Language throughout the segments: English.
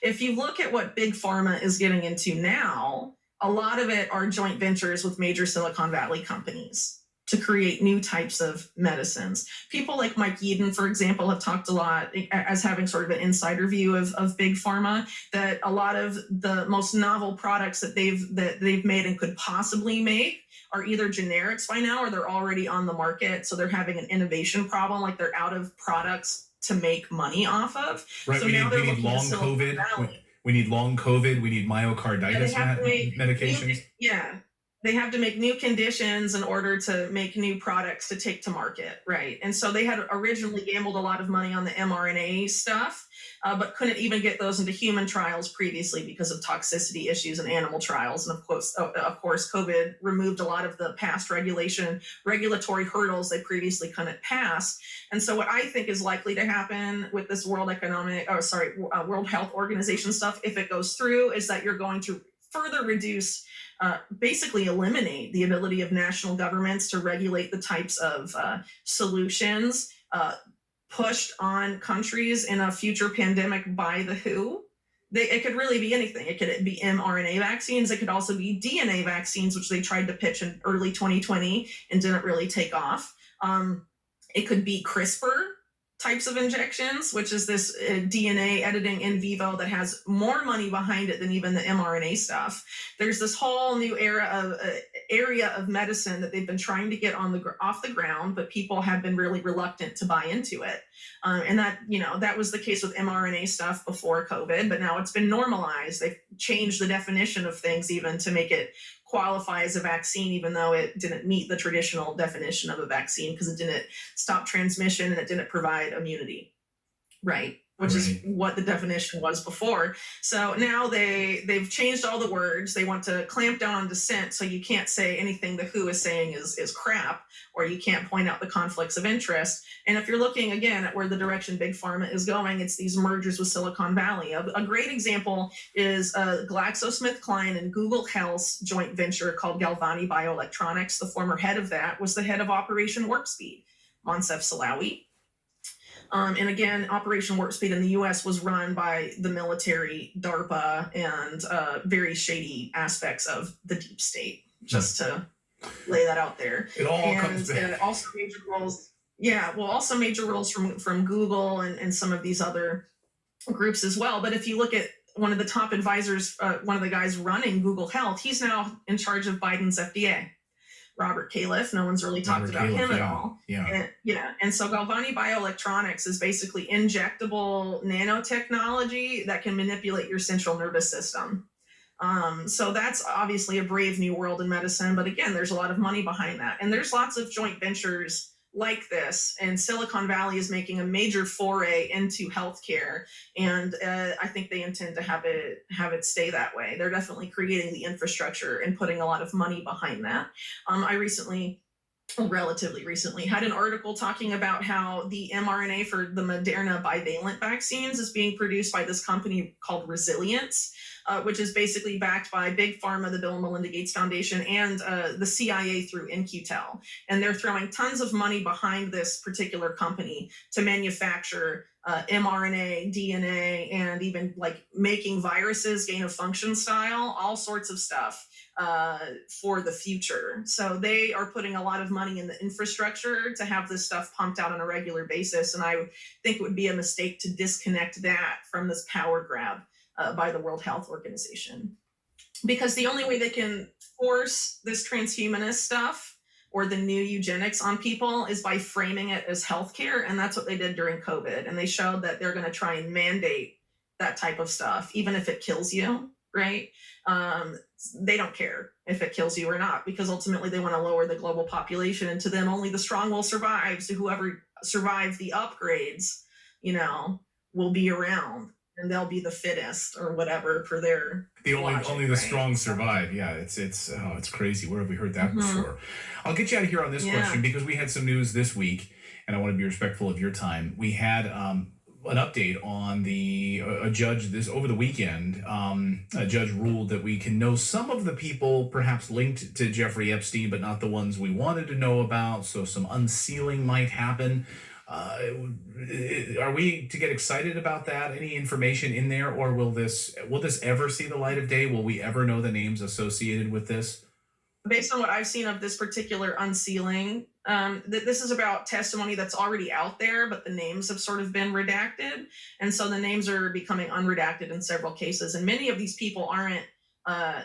If you look at what big pharma is getting into now, a lot of it are joint ventures with major Silicon Valley companies to create new types of medicines. People like Mike Yeadon, for example, have talked a lot as having sort of an insider view of big pharma, that a lot of the most novel products that they've made and could possibly make are either generics by now or they're already on the market. So they're having an innovation problem, like they're out of products to make money off of. Right. So we now need they're looking long at Silicon COVID. Valley. We need long COVID. We need myocarditis medications. They have to make new conditions in order to make new products to take to market, right? And so they had originally gambled a lot of money on the mRNA stuff, but couldn't even get those into human trials previously because of toxicity issues in animal trials. And of course, COVID removed a lot of the past regulatory hurdles they previously couldn't pass. And so what I think is likely to happen with this World Health Organization stuff, if it goes through, is that you're going to further reduce, basically eliminate the ability of national governments to regulate the types of solutions pushed on countries in a future pandemic by the WHO. It could really be anything. It could be mRNA vaccines. It could also be DNA vaccines, which they tried to pitch in early 2020 and didn't really take off. It could be CRISPR types of injections, which is this DNA editing in vivo that has more money behind it than even the mRNA stuff. There's this whole new area of medicine that they've been trying to get off the ground, but people have been really reluctant to buy into it. And that was the case with mRNA stuff before COVID, but now it's been normalized. They've changed the definition of things even to make it qualify as a vaccine, even though it didn't meet the traditional definition of a vaccine because it didn't stop transmission and it didn't provide immunity, right? Which is what the definition was before. So now they've changed all the words. They want to clamp down on dissent, so you can't say anything the WHO is saying is crap, or you can't point out the conflicts of interest. And if you're looking again at where the direction big pharma is going, it's these mergers with Silicon Valley. A great example is GlaxoSmithKline and Google Health's joint venture called Galvani Bioelectronics. The former head of that was the head of Operation Warp Speed, Moncef Slaoui. And again, Operation Warp Speed in the U.S. was run by the military, DARPA, and very shady aspects of the deep state, just to lay that out there. It all comes back. Also major roles. Yeah, well, also major roles from Google and some of these other groups as well. But if you look at one of the top advisors, one of the guys running Google Health, he's now in charge of Biden's FDA. Robert Califf. No one's really talked about him at all. And so Galvani Bioelectronics is basically injectable nanotechnology that can manipulate your central nervous system. So that's obviously a brave new world in medicine. But again, there's a lot of money behind that. And there's lots of joint ventures like this, and Silicon Valley is making a major foray into healthcare, and I think they intend to have it stay that way. They're definitely creating the infrastructure and putting a lot of money behind that. I relatively recently had an article talking about how the mRNA for the Moderna bivalent vaccines is being produced by this company called Resilience, which is basically backed by Big Pharma, the Bill and Melinda Gates Foundation, and the CIA through In-Q-Tel. And they're throwing tons of money behind this particular company to manufacture mRNA, DNA, and even like making viruses gain of function style, all sorts of stuff for the future. So they are putting a lot of money in the infrastructure to have this stuff pumped out on a regular basis. And I think it would be a mistake to disconnect that from this power grab by the World Health Organization. Because the only way they can force this transhumanist stuff or the new eugenics on people is by framing it as healthcare. And that's what they did during COVID. And they showed that they're going to try and mandate that type of stuff, even if it kills you, right? They don't care if it kills you or not, because ultimately they want to lower the global population, and to them only the strong will survive. So whoever survives the upgrades, will be around, and they'll be the fittest or whatever for their only the strong survive. Yeah, it's crazy. Where have we heard that before? I'll get you out of here on this question because we had some news this week, and I want to be respectful of your time. We had an update on a judge over the weekend. A judge ruled that we can know some of the people perhaps linked to Jeffrey Epstein, but not the ones we wanted to know about. So some unsealing might happen Are we to get excited about that? Any information in there, or will this ever see the light of day? Will we ever know the names associated with this? Based on what I've seen of this particular unsealing, this is about testimony that's already out there, but the names have sort of been redacted. And so the names are becoming unredacted in several cases. And many of these people aren't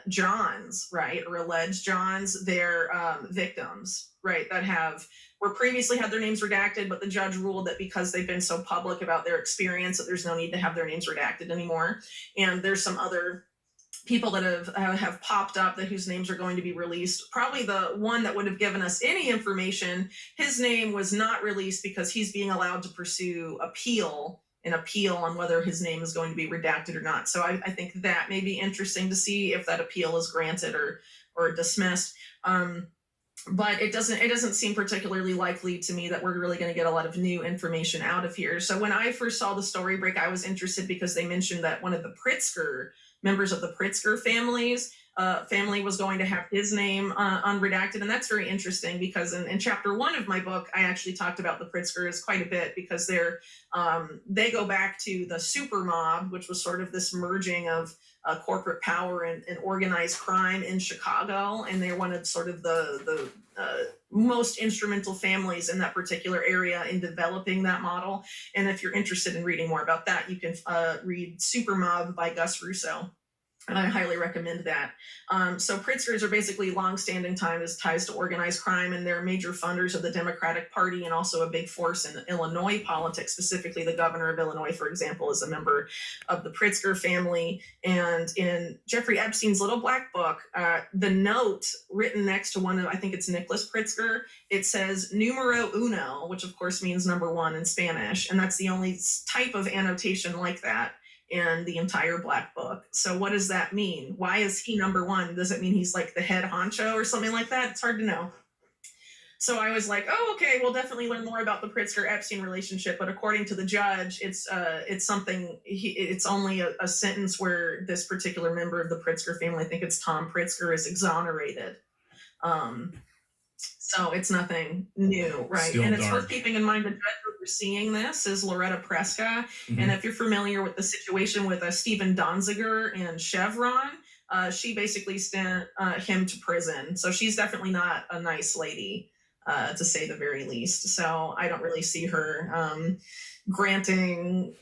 Johns, right, or alleged Johns. They're victims, right, that have were previously had their names redacted, but the judge ruled that because they've been so public about their experience that there's no need to have their names redacted anymore. And there's some other people that have popped up that whose names are going to be released. Probably the one that would have given us any information, his name was not released because he's being allowed to pursue an appeal on whether his name is going to be redacted or not. So I think that may be interesting to see if that appeal is granted or dismissed. But it doesn't seem particularly likely to me that we're really going to get a lot of new information out of here. So when I first saw the story break, I was interested because they mentioned that one of the Pritzker members of the Pritzker family was going to have his name unredacted. And that's very interesting because in chapter 1 of my book, I actually talked about the Pritzkers quite a bit because they go back to the super mob, which was sort of this merging of corporate power and organized crime in Chicago. And they're one of sort of the most instrumental families in that particular area in developing that model. And if you're interested in reading more about that, you can read Super Mob by Gus Russo. And I highly recommend that. So Pritzkers are basically longstanding ties to organized crime, and they're major funders of the Democratic Party and also a big force in Illinois politics. Specifically, the governor of Illinois, for example, is a member of the Pritzker family. And in Jeffrey Epstein's Little Black Book, the note written next to one of, I think it's Nicholas Pritzker, it says numero uno, which of course means number one in Spanish. And that's the only type of annotation like that in the entire Black Book. So what does that mean? Why is he number one? Does it mean he's like the head honcho or something like that? It's hard to know. So I was like, oh, okay, we'll definitely learn more about the Pritzker-Epstein relationship. But according to the judge, it's something. It's only a sentence where this particular member of the Pritzker family, I think it's Tom Pritzker, is exonerated. So it's nothing new, right? Still and it's dark. worth keeping in mind the judge overseeing this is Loretta Preska. And if you're familiar with the situation with Stephen Donziger and Chevron, she basically sent him to prison. So she's definitely not a nice lady, to say the very least. So I don't really see her granting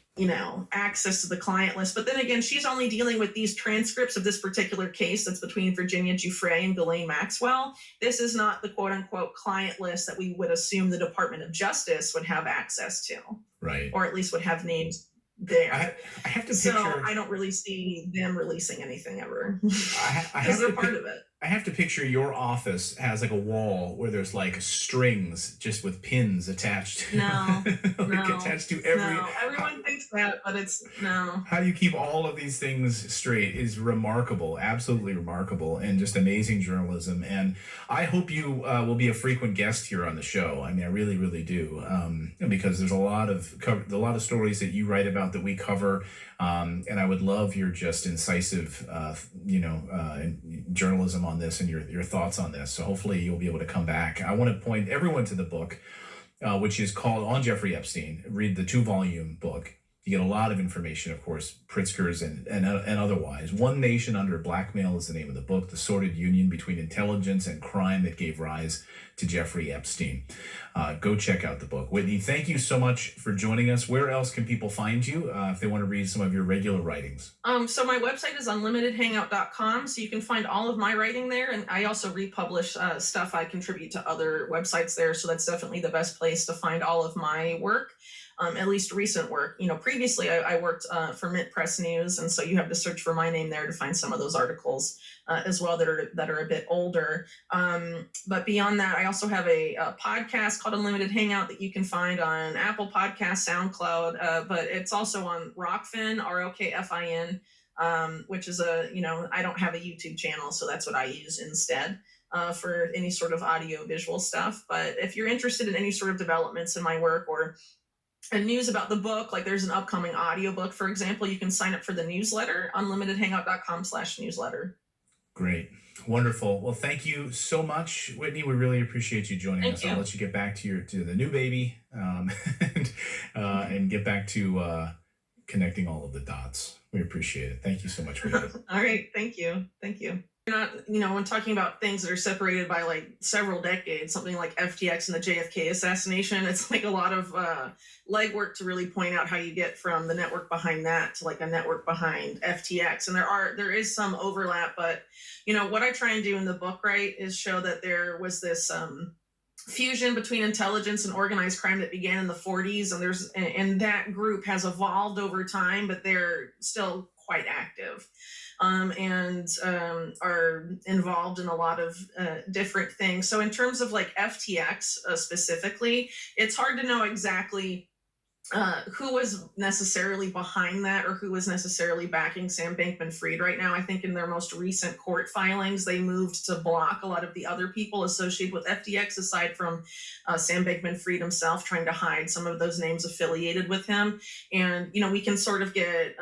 access to the client list. But then again, she's only dealing with these transcripts of this particular case that's between Virginia Giuffre and Ghislaine Maxwell. This is not the quote unquote client list that we would assume the Department of Justice would have access to. Right. Or at least would have names there. I have to picture. So I don't really see them releasing anything ever. Because they're part of it. I have to picture your office has like a wall where there's like strings just with pins attached. No, attached to every. No, everyone thinks that, but it's no. How you keep all of these things straight is remarkable, absolutely remarkable, and just amazing journalism. And I hope you will be a frequent guest here on the show. I mean, I really, really do, because there's a lot of stories that you write about that we cover. And I would love your just incisive, journalism on this and your thoughts on this. So hopefully you'll be able to come back. I want to point everyone to the book, which is called On Jeffrey Epstein. Read the 2-volume book. You get a lot of information, of course, Pritzkers and otherwise. One Nation Under Blackmail is the name of the book, the sordid union between intelligence and crime that gave rise to Jeffrey Epstein. Go check out the book. Whitney, thank you so much for joining us. Where else can people find you if they want to read some of your regular writings? So my website is unlimitedhangout.com, so you can find all of my writing there. And I also republish stuff I contribute to other websites there. So that's definitely the best place to find all of my work. At least recent work. Previously I worked for Mint Press News, and so you have to search for my name there to find some of those articles as well that are a bit older. But beyond that, I also have a podcast called Unlimited Hangout that you can find on Apple Podcasts, SoundCloud, but it's also on Rockfin, ROKFIN, which is I don't have a YouTube channel, so that's what I use instead. For any sort of audio visual stuff. But if you're interested in any sort of developments in my work or news about the book, like there's an upcoming audiobook, for example, you can sign up for the newsletter, unlimitedhangout.com/newsletter. Great. Wonderful. Well, thank you so much, Whitney. We really appreciate you joining Thank us. I'll you. let you get back to the new baby, and and get back to connecting all of the dots. We appreciate it. Thank you so much, Whitney. All right. Thank you. Thank you. You're not, when talking about things that are separated by like several decades, something like FTX and the JFK assassination, it's like a lot of legwork to really point out how you get from the network behind that to like a network behind FTX. And there is some overlap, but what I try and do in the book, right, is show that there was this fusion between intelligence and organized crime that began in the 40s, and that group has evolved over time, but they're still quite active, and are involved in a lot of different things. So in terms of like FTX specifically, it's hard to know exactly who was necessarily behind that or who was necessarily backing Sam Bankman-Fried right now. I think in their most recent court filings, they moved to block a lot of the other people associated with FTX, aside from Sam Bankman-Fried himself, trying to hide some of those names affiliated with him. And we can sort of get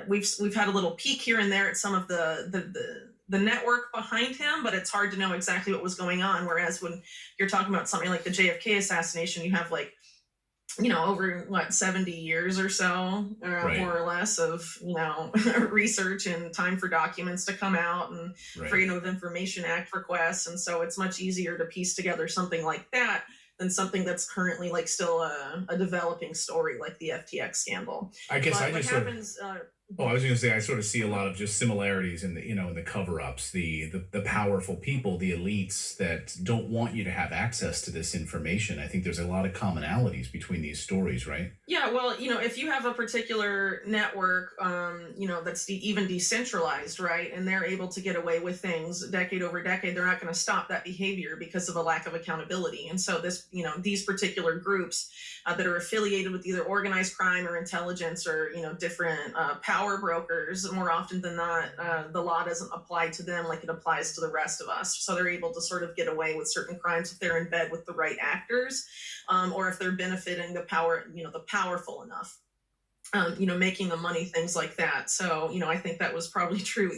we've had a little peek here and there at some of the network behind him, but it's hard to know exactly what was going on. Whereas when you're talking about something like the JFK assassination, you have like over 70 years or so, Right. more or less, of research and time for documents to come out and Right. Freedom of Information Act requests. And so it's much easier to piece together something like that than something that's currently like still a developing story like the FTX scandal. I guess But I what just happens Oh, I was going to say I sort of see a lot of just similarities in the cover-ups, the powerful people, the elites that don't want you to have access to this information. I think there's a lot of commonalities between these stories, right? Yeah, well, if you have a particular network, that's even decentralized, right, and they're able to get away with things decade over decade, they're not going to stop that behavior because of a lack of accountability. And so these particular groups that are affiliated with either organized crime or intelligence or different power brokers, more often than not, the law doesn't apply to them like it applies to the rest of us. So they're able to sort of get away with certain crimes if they're in bed with the right actors, or if they're benefiting the powerful enough. Making the money, things like that. So, I think that was probably true,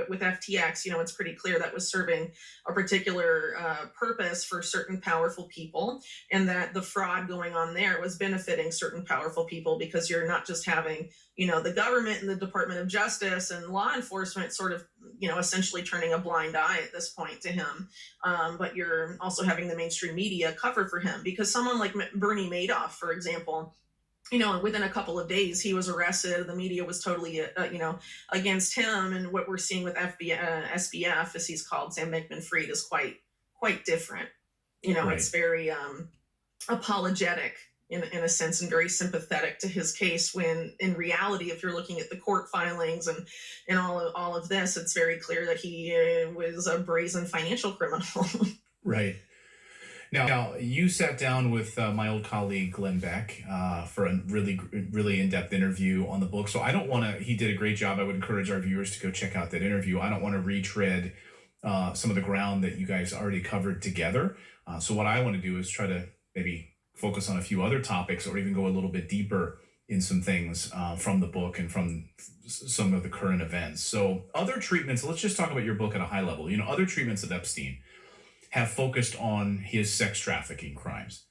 with FTX, it's pretty clear that was serving a particular purpose for certain powerful people, and that the fraud going on there was benefiting certain powerful people, because you're not just having, the government and the Department of Justice and law enforcement sort of, essentially turning a blind eye at this point to him. But you're also having the mainstream media cover for him, because someone like Bernie Madoff, for example, within a couple of days, he was arrested. The media was totally, against him. And what we're seeing with SBF, as he's called, Sam Bankman-Fried, is quite different. Right. It's very apologetic in a sense, and very sympathetic to his case. When in reality, if you're looking at the court filings and all of this, it's very clear that he was a brazen financial criminal. Right. Now, you sat down with my old colleague Glenn Beck for a really, really in-depth interview on the book. So I don't want to. He did a great job. I would encourage our viewers to go check out that interview. I don't want to retread some of the ground that you guys already covered together. So what I want to do is try to maybe focus on a few other topics, or even go a little bit deeper in some things from the book and from some of the current events. So other treatments. Let's just talk about your book at a high level. Other treatments of Epstein have focused on his sex trafficking crimes.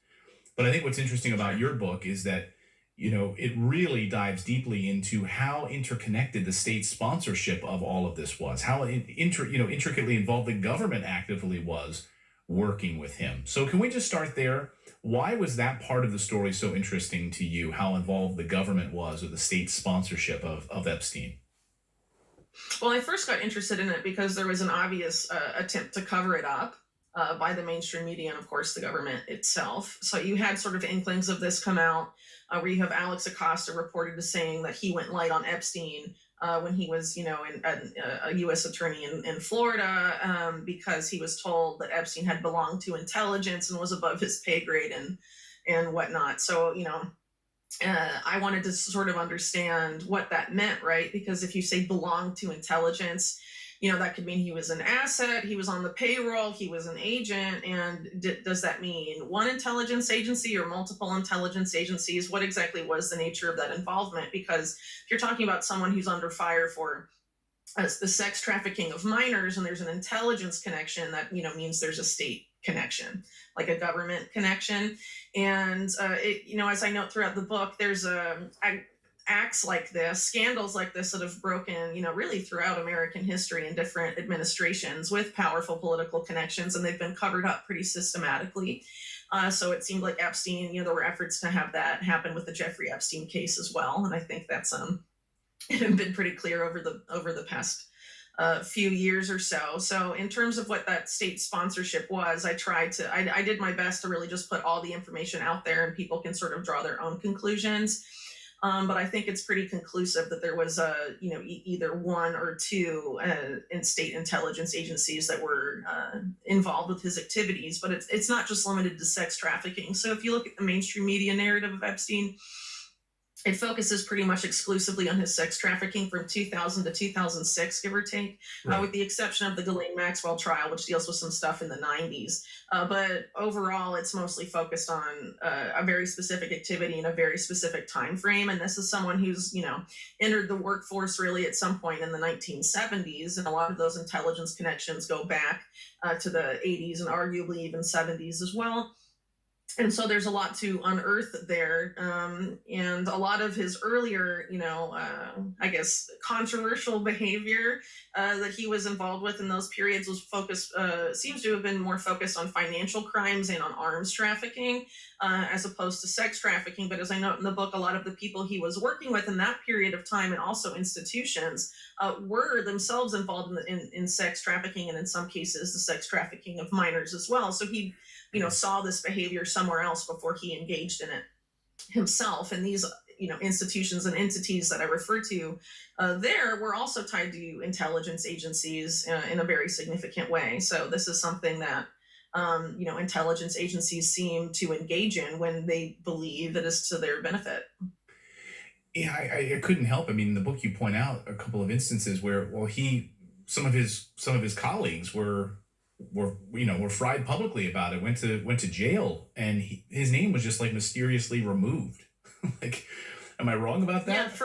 But I think what's interesting about your book is that, it really dives deeply into how interconnected the state sponsorship of all of this was, how intricately involved the government actively was working with him. So can we just start there? Why was that part of the story so interesting to you, how involved the government was, or the state sponsorship of Epstein? Well, I first got interested in it because there was an obvious attempt to cover it up by the mainstream media and, of course, the government itself. So you had sort of inklings of this come out, where you have Alex Acosta reported as saying that he went light on Epstein when he was, a U.S. attorney in Florida, because he was told that Epstein had belonged to intelligence and was above his pay grade and whatnot. So, I wanted to sort of understand what that meant, right? Because if you say belong to intelligence, that could mean he was an asset, he was on the payroll, he was an agent. And does that mean one intelligence agency or multiple intelligence agencies? What exactly was the nature of that involvement? Because if you're talking about someone who's under fire for as the sex trafficking of minors, and there's an intelligence connection that means there's a state connection, like a government connection. And as I note throughout the book, there's acts like this, scandals like this that have broken, really throughout American history in different administrations with powerful political connections, and they've been covered up pretty systematically. So it seemed like Epstein, there were efforts to have that happen with the Jeffrey Epstein case as well, and I think that's been pretty clear over the past few years or so. So in terms of what that state sponsorship was, I did my best to really just put all the information out there, and people can sort of draw their own conclusions. But I think it's pretty conclusive that there was either one or two in state intelligence agencies that were involved with his activities. But it's not just limited to sex trafficking. So if you look at the mainstream media narrative of Epstein, it focuses pretty much exclusively on his sex trafficking from 2000 to 2006, give or take, Right. with the exception of the Ghislaine Maxwell trial, which deals with some stuff in the 90s. But overall, it's mostly focused on a very specific activity in a very specific time frame. And this is someone who's, entered the workforce really at some point in the 1970s. And a lot of those intelligence connections go back to the 80s and arguably even 70s as well. And so there's a lot to unearth there, and a lot of his earlier, I guess, controversial behavior that he was involved with in those periods was seems to have been more focused on financial crimes and on arms trafficking, as opposed to sex trafficking. But as I note in the book, a lot of the people he was working with in that period of time, and also institutions, were themselves involved in sex trafficking, and in some cases, the sex trafficking of minors as well. So he saw this behavior somewhere else before he engaged in it himself. And these, institutions and entities that I refer to there were also tied to intelligence agencies in a very significant way. So this is something that, intelligence agencies seem to engage in when they believe it is to their benefit. Yeah, I couldn't help. I mean, in the book, you point out a couple of instances where, well, some of his colleagues were fried publicly about it. Went to jail, and his name was just like mysteriously removed. Like, am I wrong about Yeah, that?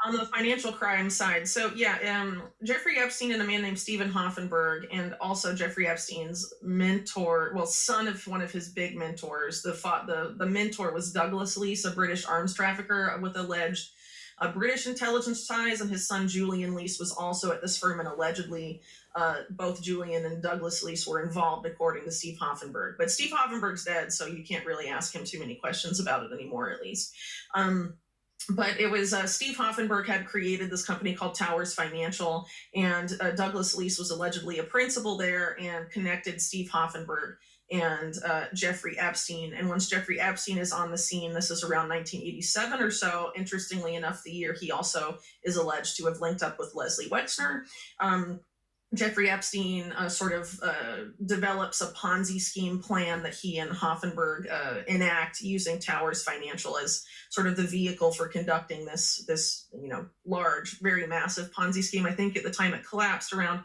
on the financial crime side. So yeah, Jeffrey Epstein and a man named Stephen Hoffenberg, and also Jeffrey Epstein's mentor, well, son of one of his big mentors. The mentor was Douglas Leese, a British arms trafficker with alleged British intelligence ties, and his son Julian Leese was also at this firm, and allegedly both Julian and Douglas Leese were involved, according to Steve Hoffenberg. But Steve Hoffenberg's dead, so you can't really ask him too many questions about it anymore, at least. But it was Steve Hoffenberg had created this company called Towers Financial, and Douglas Leese was allegedly a principal there and connected Steve Hoffenberg and Jeffrey Epstein. And once Jeffrey Epstein is on the scene, this is around 1987 or so. Interestingly enough, the year he also is alleged to have linked up with Leslie Wexner. Jeffrey Epstein develops a Ponzi scheme plan that he and Hoffenberg enact, using Towers Financial as sort of the vehicle for conducting this large, very massive Ponzi scheme. I think at the time it collapsed around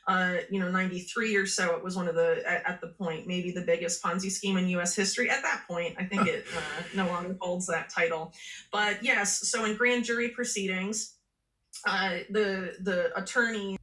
93 or so. It was one of at the point, maybe the biggest Ponzi scheme in U.S. history at that point. I think it no longer holds that title. But yes, so in grand jury proceedings, the attorney